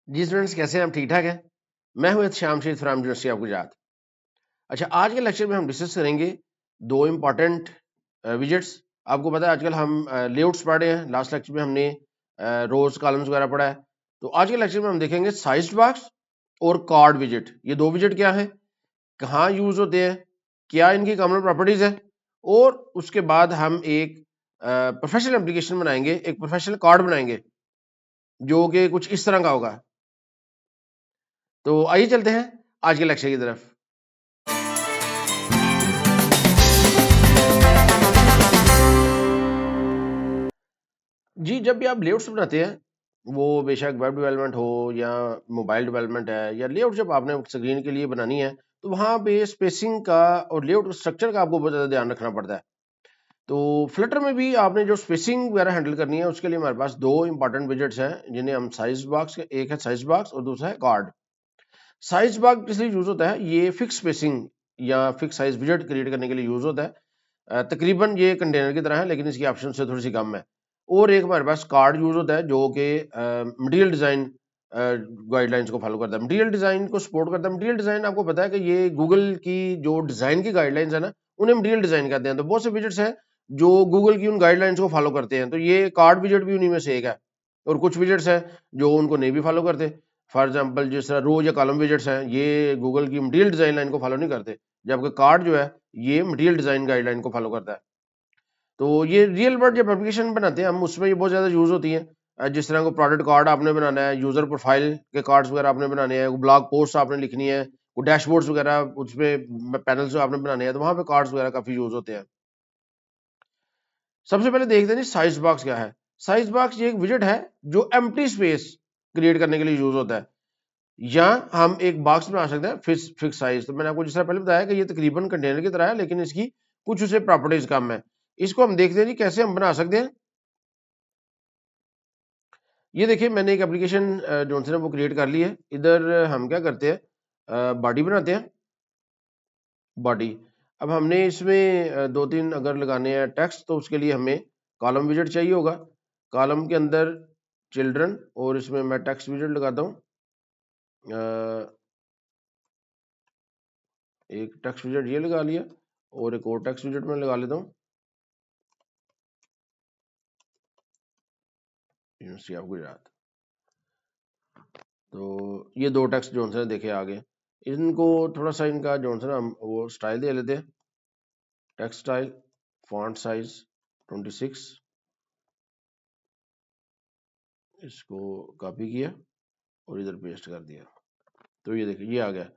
जी students, कैसे हैं आप? ठीक ठाक हैं? मैं हूं Shyam Shaikh from university of Gujarat. अच्छा, आज के लेक्चर में हम डिस्कस करेंगे दो इम्पॉर्टेंट विजेट्स। आपको पता है आजकल हम लेआउट्स पढ़ रहे हैं। लास्ट लेक्चर में हमने रोज कॉलम्स वगैरह पढ़ा है। तो आज के लेक्चर में हम देखेंगे साइज्ड बॉक्स और कार्ड विजेट। ये दो विजेट क्या है, कहाँ यूज होते हैं, क्या इनकी कॉमन प्रॉपर्टीज है, और उसके बाद हम एक प्रोफेशनल एप्लीकेशन बनाएंगे, एक प्रोफेशनल कार्ड बनाएंगे जो कि कुछ इस तरह का होगा। तो आइए चलते हैं आज के लेक्चर की तरफ। जी, जब भी आप लेआउट्स बनाते हैं, वो बेशक वेब डेवलपमेंट हो या मोबाइल डेवलपमेंट है, या लेआउट जब आपने स्क्रीन के लिए बनानी है, तो वहाँ पे स्पेसिंग का और लेआउट स्ट्रक्चर का आपको बहुत ज़्यादा ध्यान रखना पड़ता है। तो फ्लटर में भी आपने जो स्पेसिंग वगैरह हैंडल करनी है, उसके लिए हमारे पास दो इंपॉर्टेंट विजेट्स हैं जिन्हें हम साइज बॉक्स, एक है साइज बॉक्स और दूसरा है कार्ड। साइज बॉक्स किस लिए यूज होता है? ये फिक्स स्पेसिंग या फिक्स साइज विजेट क्रिएट करने के लिए यूज होता है। तकरीबन ये कंटेनर की तरह है, लेकिन इसकी ऑप्शन से थोड़ी सी कम है। और एक हमारे पास कार्ड यूज होता है जो कि मटेरियल डिजाइन गाइडलाइंस को फॉलो करता है, मटेरियल डिजाइन को सपोर्ट करता है। मटेरियल डिजाइन आपको पता है कि ये गूगल की जो डिजाइन की गाइडलाइंस है ना, उन्हें मटेरियल डिजाइन कहते हैं। तो बहुत से विजेट्स हैं जो गूगल की उन गाइडलाइंस को फॉलो करते हैं, तो ये कार्ड विजेट भी उन्हीं में से एक है। और कुछ विजेट्स हैं जो उनको नहीं भी फॉलो करते। फॉर एग्जाम्पल जिस तरह रो या कॉलम विजेट्स हैं, ये गूगल की मटेरियल डिजाइन लाइन को फॉलो नहीं करते, जबकि कार्ड जो है ये मटेरियल डिजाइन गाइडलाइन को फॉलो करता है। तो ये रियल वर्ल्ड जब एप्लीकेशन बनाते हैं हम, उसमें ये बहुत ज़्यादा यूज़ होती हैं। जिस तरह को प्रोडक्ट कार्ड आपने बनाना है, यूज़र प्रोफाइल के कार्ड्स वगैरह आपने बनाने हैं, ब्लॉग पोस्ट आपने लिखनी है, वो डैशबोर्ड्स वगैरह उसमें पैनल्स आपने बनाने हैं, तो वहाँ पे कार्ड्स वगैरह काफ़ी यूज़ होते हैं। सबसे पहले देखते हैं जी साइज बॉक्स क्या है। साइज बॉक्स ये एक विजेट है जो एम्प्टी स्पेस क्रिएट करने के लिए यूज़ होता है। या हम एक बॉक्स बना सकते हैं फिक्स साइज। तो मैंने आपको जिस तरह पहले बताया कि ये तकरीबन कंटेनर की तरह है, लेकिन इसकी कुछ उसे प्रॉपर्टीज कम है। इसको हम देखते हैं जी कैसे हम बना सकते हैं। ये देखिए, मैंने एक एप्लीकेशन जो है वो क्रिएट कर ली है। इधर हम क्या करते हैं, बॉडी बनाते हैं। बॉडी, अब हमने इसमें दो तीन अगर लगाने हैं टेक्स्ट, तो उसके लिए हमें कॉलम विजेट चाहिए होगा। कॉलम के अंदर चिल्ड्रन, और इसमें मैं टेक्स्ट विजेट लगाता हूँ। एक टेक्स्ट विजेट ये लगा लिया, और एक और टेक्स्ट विजेट में लगा लेता हूँ, यूनिवर्सिटी ऑफ गुजरात। तो ये दो टेक्स्ट जो है देखे आगे। इनको थोड़ा सा इनका जो है ना हम वो स्टाइल दे लेते हैं। टेक्स्ट स्टाइल, फॉन्ट साइज 26, इसको कॉपी किया और इधर पेस्ट कर दिया। तो ये देखिए ये आ गया।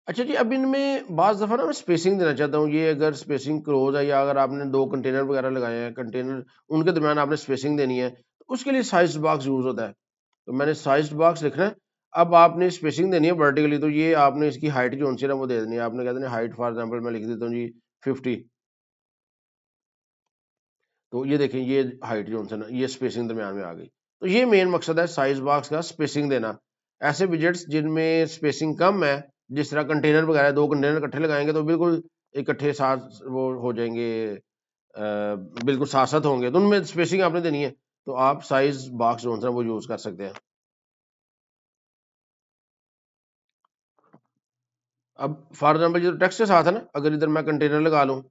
अच्छा जी, अब इनमें बाज़ दफ़ा ना मैं स्पेसिंग देना चाहता हूँ। ये अगर स्पेसिंग क्लोज है, या अगर आपने दो कंटेनर वगैरह लगाए हैं, कंटेनर उनके दरम्यान आपने स्पेसिंग देनी है, तो उसके लिए साइज बॉक्स यूज़ होता है। तो मैंने साइज बॉक्स लिखना है। अब आपने स्पेसिंग देनी है वर्टिकली, तो ये आपने इसकी हाइट जो सी ना वो दे देनी है। आपने कह देना हाइट, फॉर एग्जांपल मैं लिख देता हूँ जी 50। तो ये देखें ये हाइट जो है ना ये स्पेसिंग दरम्यान में आ गई। तो ये मेन मकसद है साइज बॉक्स का, स्पेसिंग देना। ऐसे विजेट्स जिनमें स्पेसिंग कम है, जिस तरह कंटेनर वगैरह, दो कंटेनर इकट्ठे लगाएंगे तो बिल्कुल इकट्ठे साथ वो हो जाएंगे, बिल्कुल साथ साथ होंगे, तो उनमें स्पेसिंग आपने देनी है। तो आप साइज बॉक्स जो है ना वो यूज कर सकते हैं। अब फॉर एग्जाम्पल ये तो टेक्स्ट के साथ है ना, अगर इधर मैं कंटेनर लगा लूं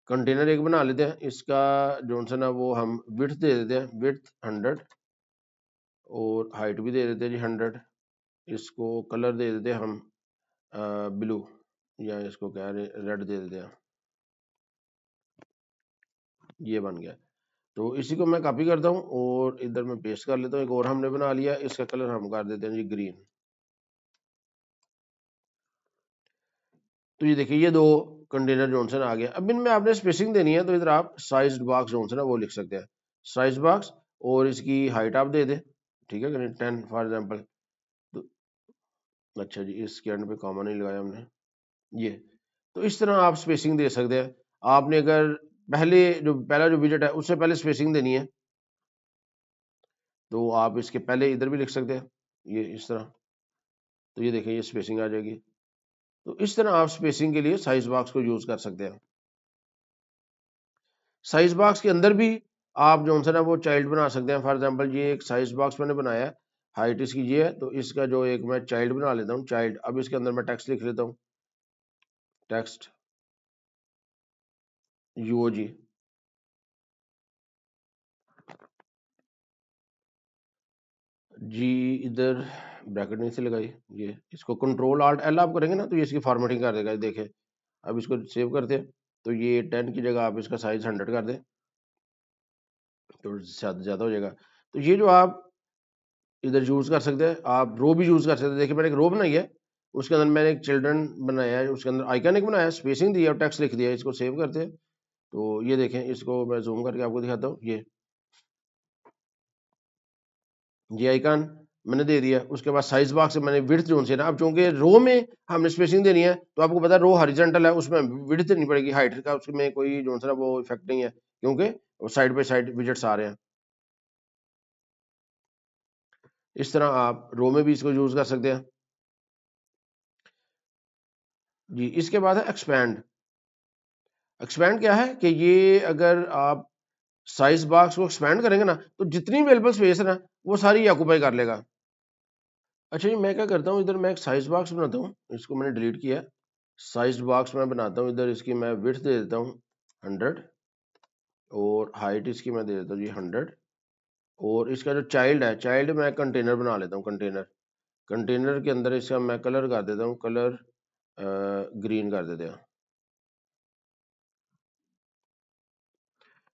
कंटेनर एक बना लेते हैं। इसका जो है ना वो हम विड्थ दे देते हैं, विड्थ 100, और हाइट भी दे देते हैं जी 100। इसको कलर दे देते हैं हम ब्लू, या इसको क्या रेड दे देते हैं। ये बन गया। तो इसी को मैं कॉपी करता हूँ और इधर मैं पेस्ट कर लेता हूँ। एक और हमने बना लिया, इसका कलर हम कर देते हैं जी ग्रीन। तो ये देखिए ये दो कंटेनर जॉनसन आ गया। अब इनमें आपने स्पेसिंग देनी है, तो इधर आप साइज बॉक्स जॉनसन है वो लिख सकते हैं, साइज बॉक्स, और इसकी हाइट आप दे दें, ठीक है, 10 फॉर एग्जांपल। तो अच्छा जी, इसके एंड पे कॉमा नहीं लगाया हमने ये। तो इस तरह आप स्पेसिंग दे सकते हैं। आपने अगर पहला जो विजेट है उससे पहले स्पेसिंग देनी है, तो आप इसके पहले इधर भी लिख सकते हैं, ये इस तरह। तो ये देखिए ये स्पेसिंग आ जाएगी। तो इस तरह आप स्पेसिंग के लिए साइज बॉक्स को यूज कर सकते हैं। साइज बॉक्स के अंदर भी आप जो है ना वो चाइल्ड बना सकते हैं। फॉर एग्जांपल ये एक साइज बॉक्स मैंने बनाया है, हाइट इसकी ये है, तो इसका जो एक मैं चाइल्ड बना लेता हूँ, चाइल्ड। अब इसके अंदर मैं टेक्स्ट लिख लेता हूँ, टेक्स्ट यूओजी। जी इधर ब्रैकेट नहीं से लगाई, ये इसको कंट्रोल आल्ट एल आप करेंगे ना तो ये इसकी फॉर्मेटिंग कर देगा, देखें। अब इसको सेव करते हैं, तो ये 10 की जगह आप इसका साइज 100 कर दें तो ज़्यादा हो जाएगा। तो ये जो आप इधर यूज़ कर सकते हैं, आप रो भी यूज़ कर सकते हैं। देखिए मैंने एक रो बनाई है, उसके अंदर मैंने एक चिल्ड्रन बनाया है, उसके अंदर आइकन एक बनाया है, स्पेसिंग दी है और टेक्स्ट लिख दिया है। इसको सेव करते हैं, तो ये देखें, इसको मैं जूम करके आपको दिखाता हूँ। ये आइकन मैंने दे दिया। उसके बाद साइज बॉक्स से मैंने विड्थ जोन से ना, अब चूंकि रो में हमने स्पेसिंग देनी है तो आपको पता है रो हॉरिजॉन्टल है, उसमें विड्थ देनी पड़ेगी, हाइट का उसमें कोई जो है ना वो इफेक्ट नहीं है, क्योंकि वो साइड बाय साइड विजेट्स आ रहे हैं। इस तरह आप रो में भी इसको यूज कर सकते हैं जी। इसके बाद है एक्सपैंड। एक्सपैंड क्या है कि ये अगर आप साइज बॉक्स को एक्सपैंड करेंगे ना तो जितनी अवेलेबल स्पेस है ना वो सारी ऑक्यूपाई कर लेगा। अच्छा जी, मैं क्या करता हूँ, इधर मैं एक साइज बॉक्स बनाता हूँ, इसको मैंने डिलीट किया। साइज बॉक्स मैं बनाता हूँ, इधर इसकी मैं विड्थ दे देता हूँ 100 और हाइट इसकी मैं दे देता हूँ जी 100। और इसका जो चाइल्ड है, चाइल्ड मैं कंटेनर बना लेता हूँ, कंटेनर। कंटेनर के अंदर इसका मैं कलर कर देता हूँ, कलर ग्रीन कर देते हैं।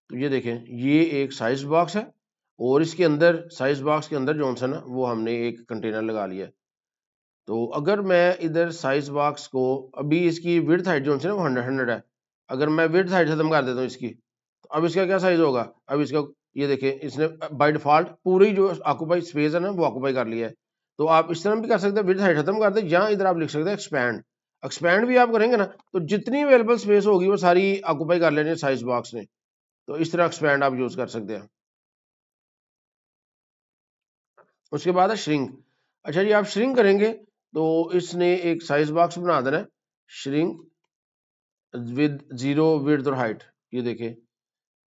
तो ये देखें, ये एक साइज बॉक्स है और इसके अंदर साइज बॉक्स के अंदर जो है ना वो हमने एक कंटेनर लगा लिया। तो अगर मैं इधर साइज बॉक्स को, अभी इसकी विड्थ हाइट जो है ना वो 100 है, अगर मैं विड्थ हाइट खत्म कर देता हूँ इसकी, तो अब इसका क्या साइज होगा, अब इसका ये देखें, इसने बाय डिफॉल्ट पूरी जो ऑक्यूपाई स्पेस है ना वो ऑक्यूपाई कर लिया है। तो आप इस तरह भी कर सकते हैं, विड्थ हाइट खत्म कर दें, या इधर आप लिख सकते हैं एक्सपैंड। एक्सपैंड भी आप करेंगे ना तो जितनी अवेलेबल स्पेस होगी वो सारी ऑक्यूपाई कर लेनी है साइज बॉक्स ने। तो इस तरह एक्सपैंड आप यूज कर सकते हैं। उसके बाद है श्रिंक। अच्छा जी, आप श्रिंक करेंगे तो इसने एक साइज बॉक्स बना देना है, श्रिंक विद 0 विड्थ और हाइट। ये देखिए,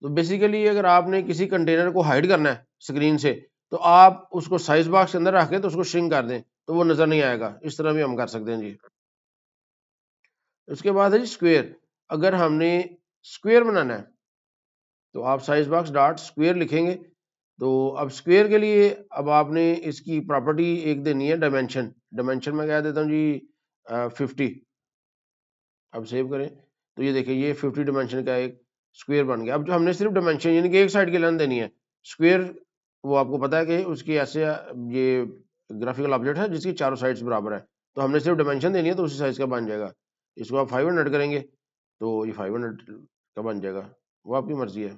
तो बेसिकली अगर आपने किसी कंटेनर को हाइड करना है स्क्रीन से, तो आप उसको साइज बॉक्स के अंदर रख के तो उसको श्रिंक कर दें तो वो नजर नहीं आएगा। इस तरह भी हम कर सकते हैं जी। उसके बाद है जी स्क्वेयर। अगर हमने स्क्वेयर बनाना है तो आप साइज बॉक्स डॉट स्क्वेयर लिखेंगे। तो अब स्क्वेयर के लिए अब आपने इसकी प्रॉपर्टी एक देनी है, डायमेंशन। डायमेंशन में क्या देता हूँ जी 50। अब सेव करें, तो ये देखिए ये 50 डायमेंशन का एक स्क्वायर बन गया। अब जो हमने सिर्फ डायमेंशन यानी कि एक साइड की लेंथ देनी है, स्क्वायर वो आपको पता है कि उसकी ऐसे ये ग्राफिकल ऑब्जेक्ट है जिसकी चारों साइड्स बराबर है, तो हमने सिर्फ डायमेंशन देनी है तो उसी साइज का बन जाएगा। इसको आप 500 करेंगे तो ये 500 का बन जाएगा, वो आपकी मर्जी है।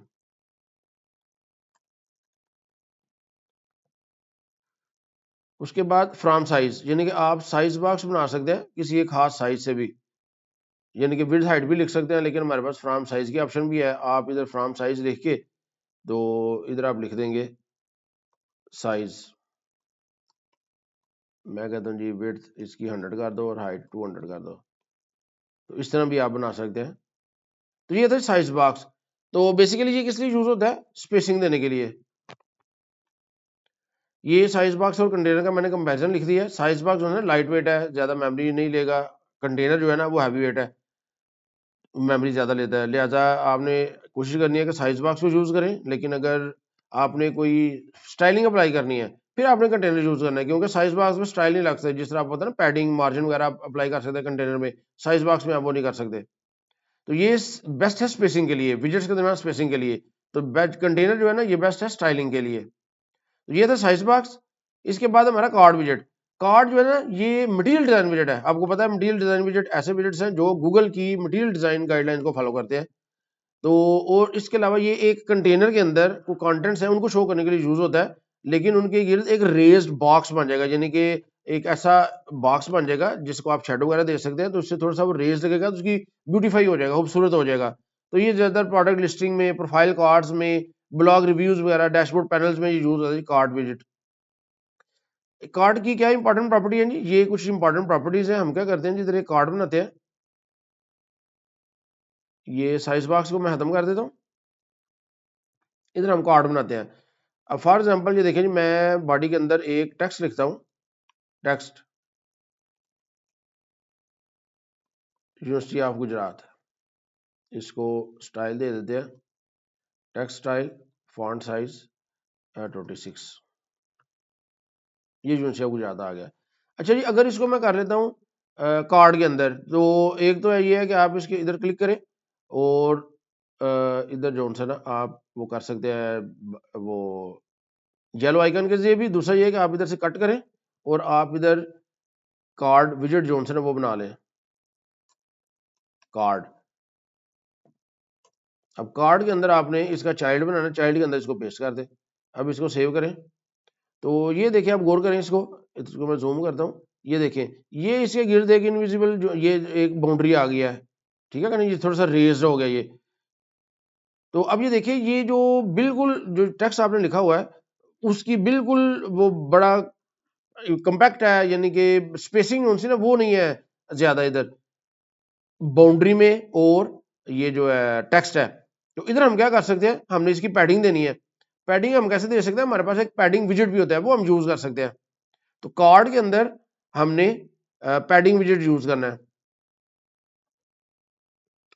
उसके बाद फ्रॉम साइज, यानी कि आप साइज बॉक्स बना सकते हैं किसी एक खास साइज से भी, यानी कि विड्थ हाइट भी लिख सकते हैं, लेकिन हमारे पास फ्रॉम साइज की ऑप्शन भी है। आप इधर फ्रॉम साइज लिख के तो इधर आप लिख देंगे साइज। मैं कहता हूँ जी विड्थ इसकी 100 कर दो और हाइट 200 कर दो, तो इस तरह भी आप बना सकते हैं। तो ये था साइज बॉक्स। तो बेसिकली ये किस लिए यूज होता है, स्पेसिंग देने के लिए। ये साइज बॉक्स और कंटेनर का मैंने कंपैरिजन लिख दिया है। साइज बॉक्स जो है ना लाइट वेट है, ज्यादा मेमोरी नहीं लेगा। कंटेनर जो है ना वो हैवी वेट है, मेमोरी ज़्यादा लेता है। लिहाजा आपने कोशिश करनी है कि साइज बॉक्स को यूज़ करें, लेकिन अगर आपने कोई स्टाइलिंग अप्लाई करनी है फिर आपने कंटेनर यूज़ करना है, क्योंकि साइज बॉक्स में स्टाइल नहीं लग सकती। जिस तरह आप होता है ना पैडिंग मार्जिन वगैरह आप अप्लाई कर सकते हैं कंटेनर में, साइज बॉक्स में आप वो नहीं कर सकते। तो ये बेस्ट है स्पेसिंग के लिए, विजेट्स के दरमियान स्पेसिंग के लिए। तो कंटेनर जो है ना ये बेस्ट है स्टाइलिंग के लिए। तो ये था साइज बॉक्स। इसके बाद हमारा कार्ड विजेट। कार्ड जो है ना ये मटेरियल डिजाइन विजेट है। आपको पता है मटेरियल डिजाइन विजेट ऐसे विजेट्स हैं जो गूगल की मटेरियल डिजाइन गाइडलाइन को फॉलो करते हैं। तो और इसके अलावा ये एक कंटेनर के अंदर वो कंटेंट्स हैं उनको शो करने के लिए यूज होता है, लेकिन उनके गिर्द एक रेज्ड बॉक्स बन जाएगा, यानी कि एक ऐसा बॉक्स बन जाएगा जिसको आप शेडो वगैरह दे सकते हैं, तो उससे थोड़ा सा वो रेज लगेगा तो उसकी ब्यूटीफाई हो जाएगा, खूबसूरत हो जाएगा। तो ये ज्यादातर प्रोडक्ट लिस्टिंग में, प्रोफाइल कार्ड्स में, ब्लॉग रिव्यूज वगैरह, डैशबोर्ड पैनल्स में यूज होता है कार्ड विजिट। कार्ड की क्या इंपॉर्टेंट प्रॉपर्टी है जी, ये कुछ इंपॉर्टेंट प्रॉपर्टीज है। हम क्या करते हैं जी, इधर एक कार्ड बनाते हैं। ये साइज बॉक्स को मैं खत्म कर देता हूँ। इधर हम कार्ड बनाते हैं। अब फॉर एग्जांपल ये देखिए जी, मैं बॉडी के अंदर एक टेक्स्ट लिखता हूँ, टेक्स्ट यूनिवर्सिटी ऑफ गुजरात, इसको स्टाइल दे देते हैं, टेक्स्ट स्टाइल, फॉन्ट साइज 26, ये यूनिवर्सिटी ऑफ गुजरात आ गया। अच्छा जी, अगर इसको मैं कर लेता हूँ कार्ड के अंदर, तो एक तो ये है कि आप इसके इधर क्लिक करें और इधर जो सा ना आप वो कर सकते हैं वो येलो आइकन के जरिए भी। दूसरा ये है कि आप इधर से कट करें और आप इधर कार्ड विजेट जो सा ना वो बना लें, कार्ड। अब कार्ड के अंदर आपने इसका चाइल्ड बनाना, चाइल्ड के अंदर इसको पेस्ट कर दें। अब इसको सेव करें, तो ये देखिए, आप गौर करें इसको मैं जूम करता हूँ, ये देखें, ये इसके गिर्द एक इनविजिबल जो ये एक बाउंड्री आ गया है, ठीक है कि नहीं, ये थोड़ा सा रेज्ड हो गया ये। तो अब ये देखिए, ये जो बिल्कुल जो टेक्स्ट आपने लिखा हुआ है उसकी बिल्कुल वो बड़ा कंपैक्ट है, यानी कि स्पेसिंग उनसे ना वो नहीं है ज्यादा इधर बाउंड्री में, और ये जो है टेक्स्ट है। तो इधर हम क्या कर सकते हैं, हमने इसकी पैडिंग देनी है। पैडिंग हम कैसे दे सकते हैं, हमारे पास एक पैडिंग विजेट भी होता है, वो हम यूज कर सकते हैं। तो कार्ड के अंदर हमने पैडिंग विजेट यूज करना है।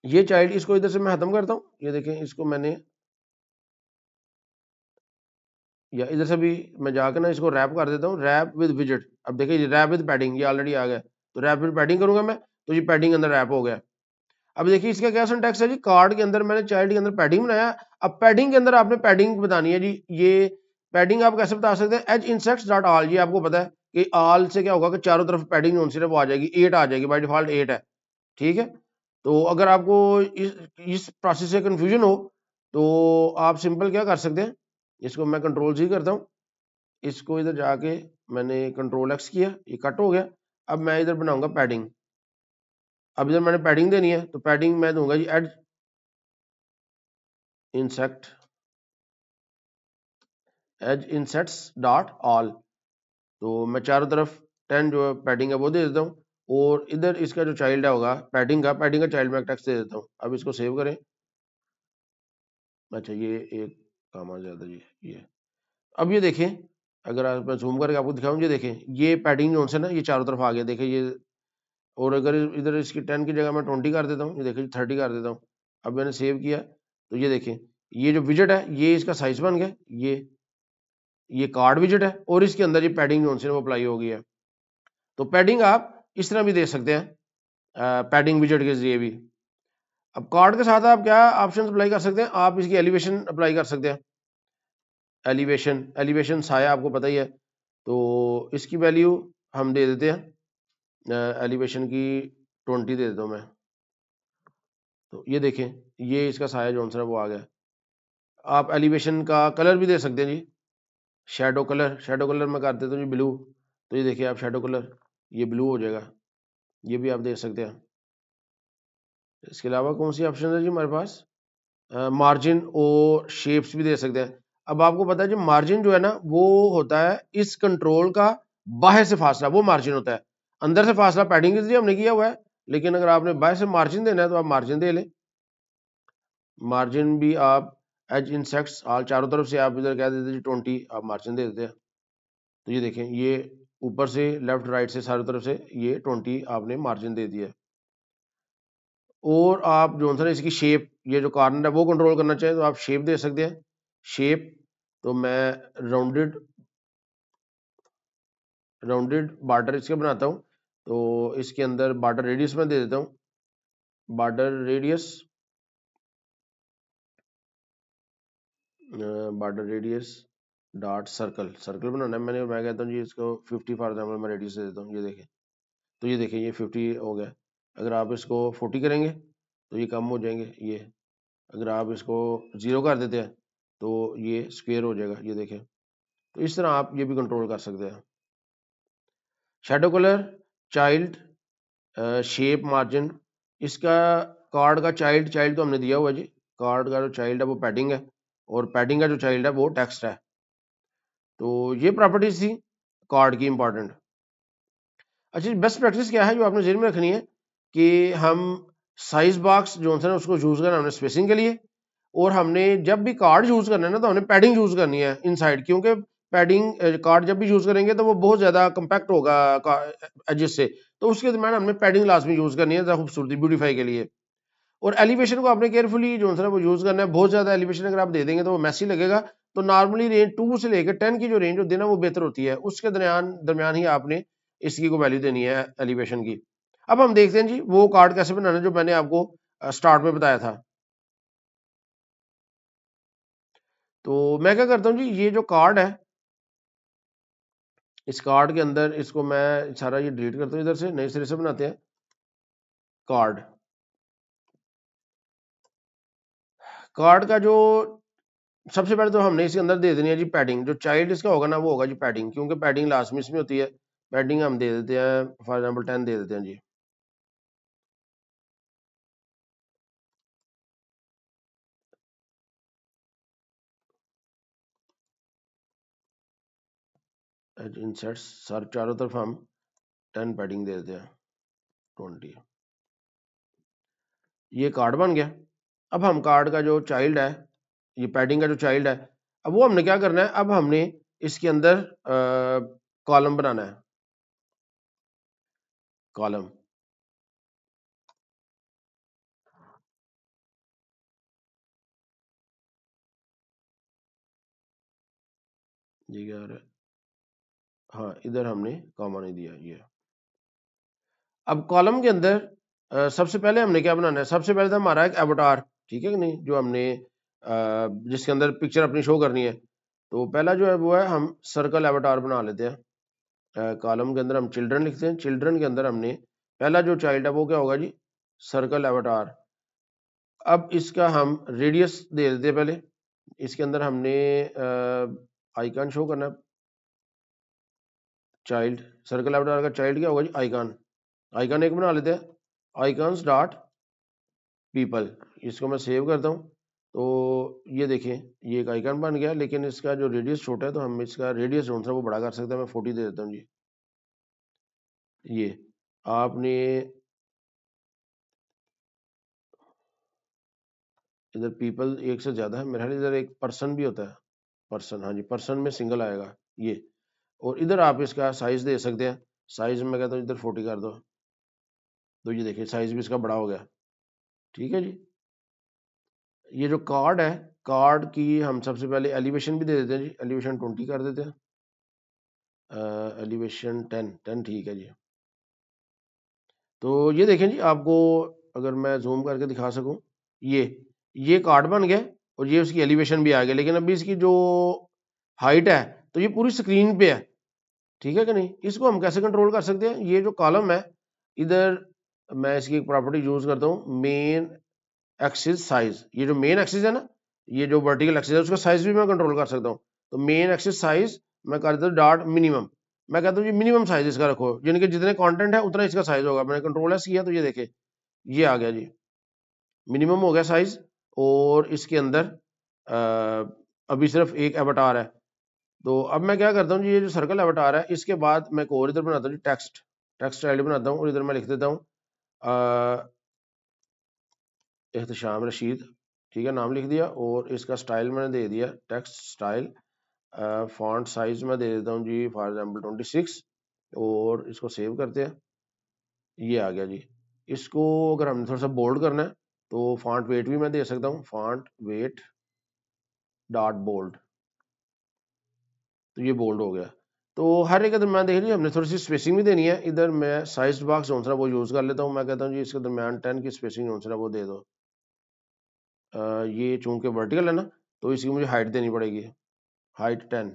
ये चाइल्ड, इसको इधर से मैं खत्म करता हूं, ये देखें, इसको मैंने या इधर से भी मैं जाकर ना इसको रैप कर देता हूँ, रैप विद विजेट। अब देखिए रैप विद पैडिंग, ये ऑलरेडी आ गया, तो रैप विद पैडिंग करूंगा मैं, तो ये पैडिंग अंदर रैप हो गया। अब देखिए इसका क्या सिंटैक्स है जी, कार्ड के अंदर मैंने चाइल्ड के अंदर पैडिंग बनाया। अब पैडिंग के अंदर आपने पैडिंग बतानी है जी। ये पैडिंग आप कैसे बता सकते हैं, एज इंसेक्ट्स डॉट ऑल, ये आपको पता है कि ऑल से क्या होगा कि चारों तरफ पैडिंग जो है वो आ जाएगी, 8 आ जाएगी, बाय डिफॉल्ट 8 है, ठीक है। तो अगर आपको इस प्रोसेस से कंफ्यूजन हो तो आप सिंपल क्या कर सकते हैं, इसको मैं कंट्रोल जी करता हूँ, इसको इधर जाके मैंने कंट्रोल एक्स किया, ये कट हो गया। अब मैं इधर बनाऊंगा पैडिंग। अब इधर मैंने पैडिंग देनी है, तो पैडिंग मैं दूंगा जी add insect, as insects dot all. तो मैं चारों तरफ 10 जो पैडिंग है वो दे देता हूँ, और इधर इसका जो चाइल्ड है होगा पैडिंग का चाइल्ड मैं टेक्स्ट दे देता हूँ। अब इसको सेव करें। अच्छा, ये एक काम आ जाता है जी, ये अब ये देखें, अगर आप मैं जूम करके आपको दिखाऊं, ये देखें, ये पैडिंग जोन से ना ये चारों तरफ आ गया, देखें ये। और अगर इधर इसकी 10 की जगह मैं 20 कर देता हूँ, ये देखिए 30 कर देता हूँ। अब मैंने सेव किया, तो ये देखें, ये जो विजेट है ये इसका साइज बन गया, ये कार्ड विजेट है, और इसके अंदर ये पैडिंग जोन से वो अप्लाई हो गई है। तो पैडिंग आप इस तरह भी दे सकते हैं, पैडिंग विजेट के जरिए भी। अब कार्ड के साथ आप क्या ऑप्शन अप्लाई कर सकते हैं, आप इसकी एलिवेशन अप्लाई कर सकते हैं। एलिवेशन साया आपको पता ही है, तो इसकी वैल्यू हम दे देते हैं, एलिवेशन की 20 दे देता हूँ मैं। तो ये देखें, ये इसका साया जो आंसर है वो आ गया। आप एलिवेशन का कलर भी दे सकते हैं जी, शेडो कलर मैं कर देता हूँ जी ब्लू। तो ये देखिए आप शेडो कलर, ये ब्लू हो जाएगा, ये भी आप दे सकते हैं। इसके अलावा कौन सी ऑप्शन है जी हमारे पास, मार्जिन और शेप्स भी दे सकते हैं। अब आपको पता है जी, मार्जिन जो है ना वो होता है इस कंट्रोल का बाहर से फासला, वो मार्जिन होता है। अंदर से फासला पैडिंग के जरिए हमने किया हुआ है, लेकिन अगर आपने बाहर से मार्जिन देना है तो आप मार्जिन दे लें। मार्जिन भी आप एज इंसेक्ट्स ऑल, चारों तरफ से आप इधर कह देते जी 20, आप मार्जिन दे देते हैं। तो ये देखें, ये ऊपर से लेफ्ट राइट से चारों तरफ से ये 20 आपने मार्जिन दे दिया। और आप जो है इसकी शेप, ये जो कॉर्नर है वो कंट्रोल करना चाहें तो आप शेप दे सकते हैं। शेप, तो मैं राउंडेड बॉर्डर इसके बनाता हूँ, तो इसके अंदर बॉर्डर रेडियस में दे देता हूँ, border radius dot circle, circle बनाना है मैंने, मैं कहता हूँ जी इसको 50 फॉर एग्जाम्पल मैं रेडियस दे देता हूँ। ये देखें, तो ये देखें, ये 50 हो गया। अगर आप इसको 40 करेंगे तो ये कम हो जाएंगे, ये अगर आप इसको 0 कर देते हैं तो ये स्क्वेयर हो जाएगा, ये देखें। तो इस तरह आप ये भी कंट्रोल कर सकते हैं। Shadow colour, child, shape, margin, इसका कार्ड का चाइल्ड तो हमने दिया हुआ है जी, कार्ड का जो चाइल्ड है वो पैडिंग है, और पैडिंग का जो चाइल्ड है वो टेक्स्ट है। तो ये प्रॉपर्टीज थी कार्ड की इंपॉर्टेंट। अच्छा, बेस्ट प्रैक्टिस क्या है जो आपने जेहन में रखनी है कि हम साइज बॉक्स जो है ना उसको यूज करना हमने स्पेसिंग के लिए, और हमने जब भी कार्ड यूज करना है ना, तो हमने पैडिंग यूज करनी है इनसाइड, क्योंकि पैडिंग कार्ड जब भी यूज करेंगे तो वो बहुत ज्यादा कंपैक्ट होगा एजेस से, तो उसके दरम्यान हमने पैडिंग लाजमी यूज करनी है खूबसूरती ब्यूटीफाई के लिए। और एलिवेशन को आपने केयरफुली जो है वो यूज करना है। बहुत ज्यादा एलिवेशन अगर आप दे देंगे तो वो मैसी लगेगा। तो नॉर्मली रेंज 2 से लेकर 10 की जो रेंज होती है ना, वो बेहतर होती है, उसके दरमियान दरमियान ही आपने इसकी को वैल्यू देनी है एलिवेशन की। अब हम देखते हैं जी वो कार्ड कैसे बनाना है जो मैंने आपको स्टार्ट में बताया था। तो मैं क्या करता हूँ जी, ये जो कार्ड है, इस कार्ड के अंदर इसको मैं सारा ये डिलीट करता हूँ, इधर से नए सिरे से बनाते हैं कार्ड। कार्ड का जो सबसे पहले तो हमने इसके अंदर दे देनी है जी पैडिंग। जो चाइल्ड इसका होगा ना वो होगा जी पैडिंग, क्योंकि पैडिंग लास्ट में इसमें होती है। पैडिंग हम दे देते हैं फॉर एग्जांपल 10 दे देते हैं जी। इंसर्ट्स सर चारों तरफ हम 10 पैडिंग दे देते हैं 20। ये कार्ड बन गया। अब हम कार्ड का जो चाइल्ड है, ये पैडिंग का जो चाइल्ड है, अब वो हमने क्या करना है, अब हमने इसके अंदर कॉलम बनाना है। कॉलम ये क्या आ रहा है, हाँ इधर हमने कॉमा नहीं दिया ये। अब कॉलम के अंदर सबसे पहले हमने क्या बनाना है, सबसे पहले तो हमारा एक एवटार, ठीक है कि नहीं, जो हमने जिसके अंदर पिक्चर अपनी शो करनी है। तो पहला जो है वो है हम सर्कल एवटार बना लेते हैं। कॉलम के अंदर हम चिल्ड्रन लिखते हैं। चिल्ड्रन के अंदर हमने पहला जो चाइल्ड है वो क्या होगा जी, सर्कल एवटार। अब इसका हम रेडियस दे देते हैं पहले। इसके अंदर हमने आइकन शो करना है। चाइल्ड सर्कल एवटार का चाइल्ड क्या होगा जी, आइकन। आइकन एक बना लेते हैं, आइकन्स डॉट पीपल। इसको मैं सेव करता हूँ। तो ये देखें ये एक आइकन बन गया, लेकिन इसका जो रेडियस छोटा है तो हम इसका रेडियस जो है वो बड़ा कर सकते हैं। मैं 40 दे देता हूँ जी। ये आपने इधर पीपल एक से ज्यादा है मेरे ख्याल, इधर एक पर्सन भी होता है, पर्सन, हाँ जी पर्सन में सिंगल आएगा ये। और इधर आप इसका साइज दे सकते हैं। साइज में कहता हूँ इधर 40 कर दो। तो ये देखिए साइज भी इसका बड़ा हो गया, ठीक है जी। ये जो कार्ड है, कार्ड की हम सबसे पहले एलिवेशन भी दे देते हैं जी। एलिवेशन 20 कर देते हैं। एलिवेशन 10 ठीक है जी। तो ये देखें जी, आपको अगर मैं जूम करके दिखा सकूं, ये कार्ड बन गया और ये उसकी एलिवेशन भी आ गया। लेकिन अभी इसकी जो हाइट है तो ये पूरी स्क्रीन पे है, ठीक है कि नहीं। इसको हम कैसे कंट्रोल कर सकते हैं, ये जो कॉलम है इधर मैं इसकी एक प्रॉपर्टी यूज करता हूँ, मेन एक्सिस साइज। ये जो मेन एक्सिस है ना, ये जो वर्टिकल एक्सिस है उसका साइज भी मैं कंट्रोल कर सकता हूँ। तो मेन एक्सिस साइज मैं कर देता हूँ डॉट मिनिमम। मैं कहता हूँ जी मिनिमम साइज इसका रखो, यानी कि जितने कंटेंट है उतना इसका साइज होगा। मैंने कंट्रोल एस किया तो ये देखे ये आ गया जी, मिनिमम हो गया साइज। और इसके अंदर अभी सिर्फ एक एवटार है। तो अब मैं क्या करता हूँ जी, ये जो सर्कल एवटार है इसके बाद मैं एक और इधर बनाता हूँ जी टेक्स्ट। टेक्स्ट स्टाइल बनाता हूँ और इधर मैं लिख देता हूँ एहतशाम रशीद, ठीक है नाम लिख दिया। और इसका स्टाइल मैंने दे दिया टेक्स्ट स्टाइल। फॉन्ट साइज मैं दे देता हूँ जी फॉर एग्जांपल 26। और इसको सेव करते हैं, ये आ गया जी। इसको अगर हमने थोड़ा सा बोल्ड करना है तो फॉन्ट वेट भी मैं दे सकता हूँ, फॉन्ट वेट डॉट बोल्ड। तो ये बोल्ड हो गया। तो हर एक के दरम्यान देख लीजिए हमने थोड़ी सी स्पेसिंग भी देनी है। इधर मैं साइज बॉक्स जो वो यूज कर लेता हूँ। मैं कहता हूँ जी इसके दरम्यान 10 की स्पेसिंग जो वो दे दो। ये चूंकि वर्टिकल है ना तो इसकी मुझे हाइट देनी पड़ेगी, हाइट 10।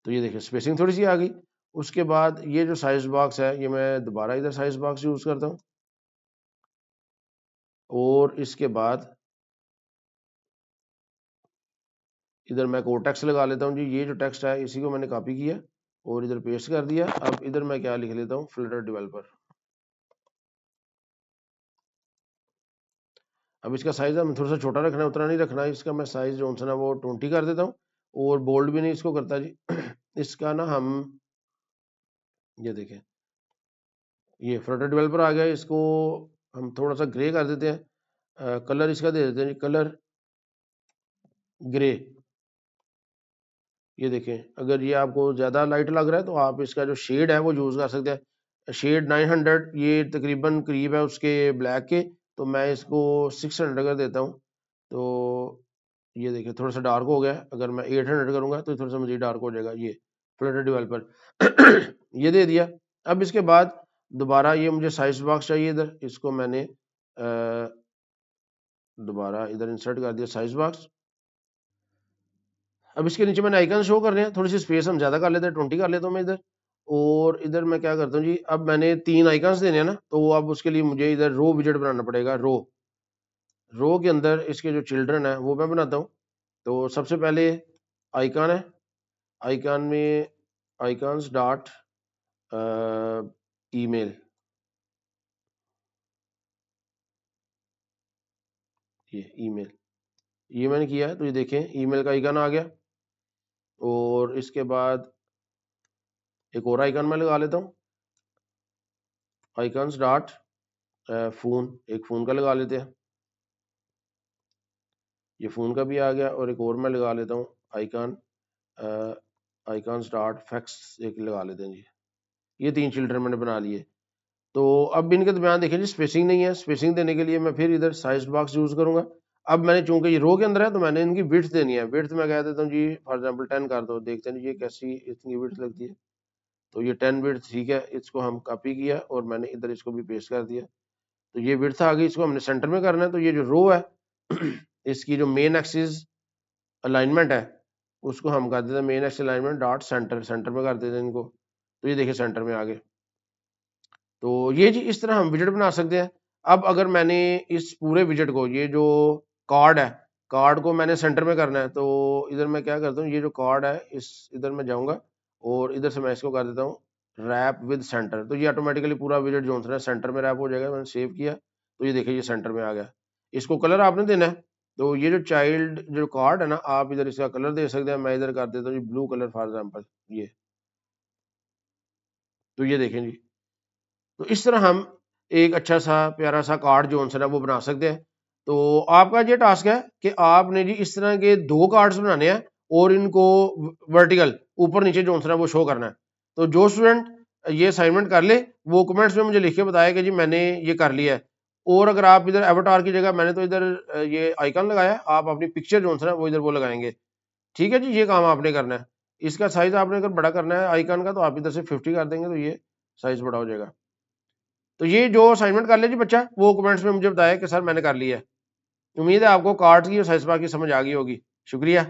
तो ये देखिए स्पेसिंग थोड़ी सी आ गई। उसके बाद ये जो साइज बॉक्स है ये मैं दोबारा इधर साइज बॉक्स यूज करता हूँ। और इसके बाद इधर मैं कोड टेक्स्ट लगा लेता हूँ जी। ये जो टेक्स्ट है इसी को मैंने कॉपी किया और इधर पेस्ट कर दिया। अब इधर मैं क्या लिख लेता हूँ, फ्लटर डेवलपर। अब इसका साइज हमें थोड़ा सा छोटा रखना है, उतना नहीं रखना है। इसका मैं साइज जो है ना वो 20 कर देता हूँ। और बोल्ड भी नहीं इसको करता जी इसका ना हम ये देखें ये फ्लटर डेवलपर आ गया, इसको हम थोड़ा सा ग्रे कर देते हैं। कलर इसका दे देते हैं जी, कलर ग्रे। ये देखें, अगर ये आपको ज़्यादा लाइट लग रहा है तो आप इसका जो शेड है वो यूज़ कर सकते हैं। शेड 900 ये तकरीबन करीब है उसके ब्लैक के, तो मैं इसको 600 कर देता हूँ। तो ये देखिए थोड़ा सा डार्क हो गया है। अगर मैं 800 करूँगा तो थोड़ा सा मज़ीद डार्क हो जाएगा। ये फ्लटर डेवलपर ये दे दिया। अब इसके बाद दोबारा ये मुझे साइज बॉक्स चाहिए, इधर इसको मैंने दोबारा इधर इंसर्ट कर दिया साइज बॉक्स। अब इसके नीचे मैंने आइकन शो कर रहे हैं, थोड़ी सी स्पेस हम ज्यादा कर लेते हैं, 20 कर लेता हूँ मैं इधर। और इधर मैं क्या करता हूँ जी, अब मैंने 3 आइकन्स देने हैं ना, तो अब उसके लिए मुझे इधर रो विजेट बनाना पड़ेगा। रो के अंदर इसके जो चिल्ड्रन है वो मैं बनाता हूँ। तो सबसे पहले आइकन है, आइकन में आइकन्स डॉट ईमेल, ये ईमेल, ये मैंने किया है। तो ये देखें ईमेल का आइकन आ गया। और इसके बाद एक और आइकन मैं लगा लेता हूँ, आइकन्स डॉट फोन, एक फोन का लगा लेते हैं। ये फोन का भी आ गया। और एक और मैं लगा लेता हूँ आइकन, आइकन स्टार्ट फैक्स एक लगा लेते हैं जी। ये 3 चिल्ड्रन मैंने बना लिए। तो अब इनके दरमियान देखिए जी स्पेसिंग नहीं है, स्पेसिंग देने के लिए मैं फिर इधर साइज बॉक्स यूज करूंगा। अब मैंने चूंकि ये रो के अंदर है तो मैंने इनकी विड्थ देनी है। विड्थ मैं कह देता हूँ जी फॉर एग्जांपल 10 कर दो, देखते हैं ये कैसी इतनी विड्थ लगती है। तो ये 10 विड्थ ठीक है, इसको हम कॉपी किया और मैंने इधर इसको भी पेस्ट कर दिया। तो ये विड्थ आ गई, इसको हमने सेंटर में करना है। तो ये जो रो है इसकी जो मेन एक्सिस अलाइनमेंट है उसको हम कर देते हैं main axis alignment dot centre, centre में कर देते हैं इनको। तो ये देखिए सेंटर में आ गए। तो ये जी इस तरह हम विजेट बना सकते हैं। अब अगर मैंने इस पूरे विजेट को, ये जो कार्ड है, कार्ड को मैंने सेंटर में करना है, तो इधर मैं क्या करता हूँ, ये जो कार्ड है इस इधर मैं जाऊंगा और इधर से मैं इसको कर देता हूँ रैप विद सेंटर। तो ये ऑटोमेटिकली पूरा विजेट जो है सेंटर में रैप हो जाएगा। मैंने सेव किया तो ये देखिए ये सेंटर में आ गया। इसको कलर आपने देना है। तो ये जो चाइल्ड जो कार्ड है ना, आप इधर इसका कलर दे सकते हैं। मैं इधर कर देता हूँ ब्लू कलर फॉर एग्जाम्पल ये। तो ये देखें जी, तो इस तरह हम एक अच्छा सा प्यारा सा कार्ड जो है वो बना सकते हैं। तो आपका ये टास्क है कि आपने जी इस तरह के 2 कार्ड्स बनाने हैं और इनको वर्टिकल ऊपर नीचे जो है वो शो करना है। तो जो स्टूडेंट ये असाइनमेंट कर ले वो कमेंट्स में मुझे लिख के बताया कि जी मैंने ये कर लिया है। और अगर आप इधर एवटार की जगह मैंने तो इधर ये आइकन लगाया, आप अपनी पिक्चर जो है वो इधर वो लगाएंगे। ठीक है जी, ये काम आपने करना है। इसका साइज आपने अगर बड़ा करना है आइकन का तो आप इधर से 50 कर देंगे तो ये साइज बड़ा हो जाएगा। तो ये जो असाइनमेंट कर ले जी बच्चा, वो कमेंट्स में मुझे बताया कि सर मैंने कर लिया है। उम्मीद है आपको कार्ड्स की और साइज बार की समझ आ गई होगी। शुक्रिया।